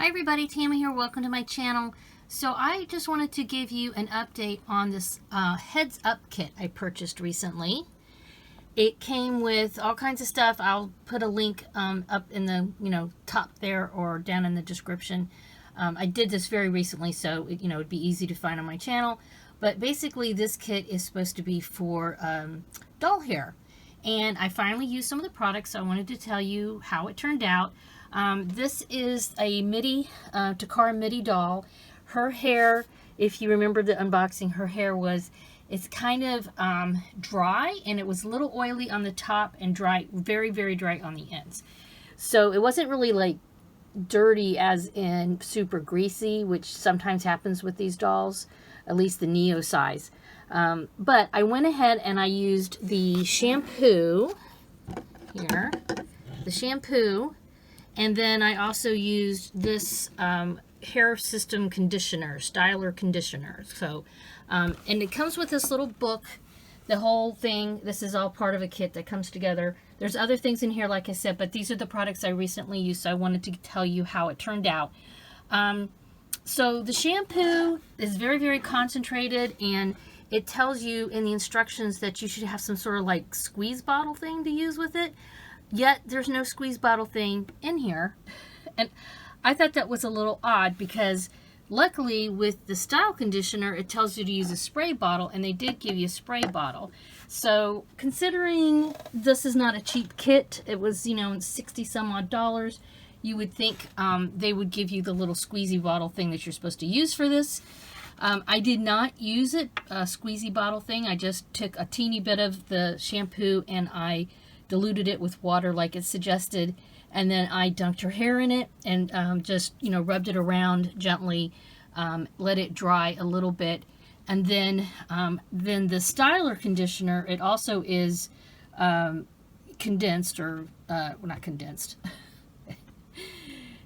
Hi everybody, Tammy here. Welcome to my channel. So I just wanted to give you an update on this Heads Up kit I purchased recently. It came with all kinds of stuff. I'll put a link up in the top there or down in the description. I did this very recently, so it'd be easy to find on my channel. But basically, this kit is supposed to be for doll hair, and I finally used some of the products. So I wanted to tell you how it turned out. This is a Middie, Takara Middie doll. Her hair, if you remember the unboxing, her hair it's kind of dry, and it was a little oily on the top and dry, very, very dry on the ends. So it wasn't really like dirty as in super greasy, which sometimes happens with these dolls, at least the Neo size. But I went ahead and I used the shampoo here, and then I also used this hair system conditioner, styler conditioner. So, and it comes with this little book, the whole thing. This is all part of a kit that comes together. There's other things in here, like I said, but these are the products I recently used, so I wanted to tell you how it turned out. So the shampoo is very, very concentrated, and it tells you in the instructions that you should have some sort of like squeeze bottle thing to use with it. Yet there's no squeeze bottle thing in here. And I thought that was a little odd, because luckily with the style conditioner, it tells you to use a spray bottle, and they did give you a spray bottle. So considering this is not a cheap kit, it was, $60 some odd, you would think they would give you the little squeezy bottle thing that you're supposed to use for this. I did not use it, a squeezy bottle thing. I just took a teeny bit of the shampoo and I diluted it with water like it suggested, and then I dunked her hair in it and just rubbed it around gently, let it dry a little bit, and then the styler conditioner, it also is condensed, or well, not condensed.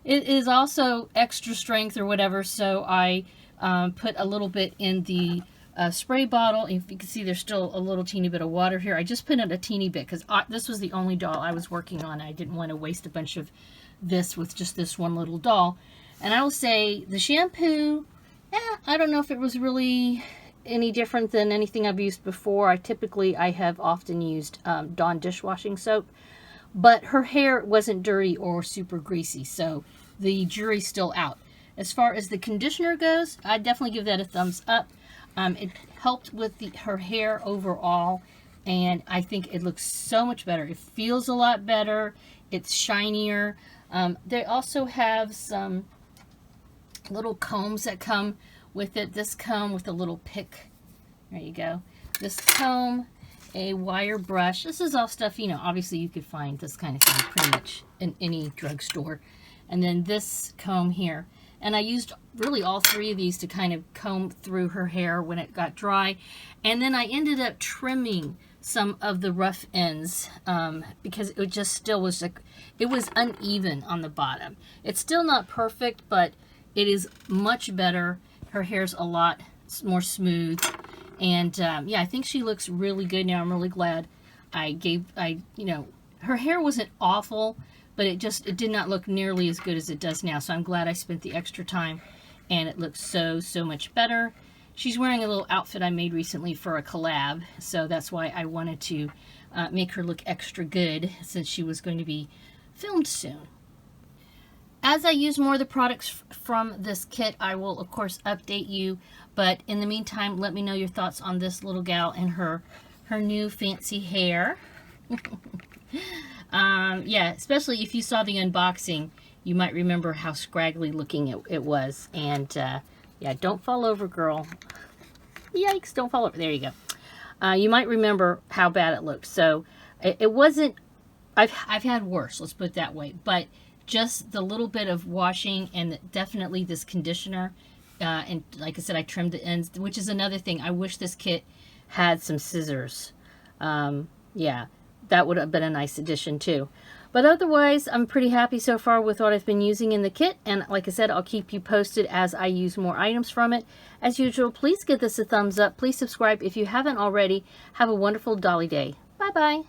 It is also extra strength or whatever, so I put a little bit in the spray bottle. If you can see, there's still a little teeny bit of water here. I just put in a teeny bit because this was the only doll I was working on. I didn't want to waste a bunch of this with just this one little doll. And I will say the shampoo, I don't know if it was really any different than anything I've used before. I have often used Dawn dishwashing soap, but her hair wasn't dirty or super greasy, so the jury's still out. As far as the conditioner goes, I definitely give that a thumbs up. It helped with her hair overall, and I think it looks so much better. It feels a lot better. It's shinier. They also have some little combs that come with it. This comb with a little pick. There you go. This comb, a wire brush. This is all stuff, obviously you could find this kind of thing pretty much in any drugstore. And then this comb here. And I used really all three of these to kind of comb through her hair when it got dry. And then I ended up trimming some of the rough ends because it just still was like, it was uneven on the bottom. It's still not perfect, but it is much better. Her hair's a lot more smooth. And yeah, I think she looks really good now. I'm really glad her hair wasn't awful, but it did not look nearly as good as it does now. So I'm glad I spent the extra time, and it looks so much better. She's wearing a little outfit I made recently for a collab, so that's why I wanted to make her look extra good, since she was going to be filmed soon. As I use more of the products from this kit, I will of course update you, but in the meantime, let me know your thoughts on this little gal and her new fancy hair. Yeah, especially if you saw the unboxing, you might remember how scraggly looking it was. And yeah, don't fall over, girl. Yikes, don't fall over. There you go. You might remember how bad it looked. So it wasn't, I've had worse, let's put it that way. But just the little bit of washing, and definitely this conditioner. And like I said, I trimmed the ends, which is another thing. I wish this kit had some scissors. Yeah. That would have been a nice addition too. But otherwise, I'm pretty happy so far with what I've been using in the kit. And like I said, I'll keep you posted as I use more items from it. As usual, please give this a thumbs up. Please subscribe if you haven't already. Have a wonderful dolly day. Bye-bye.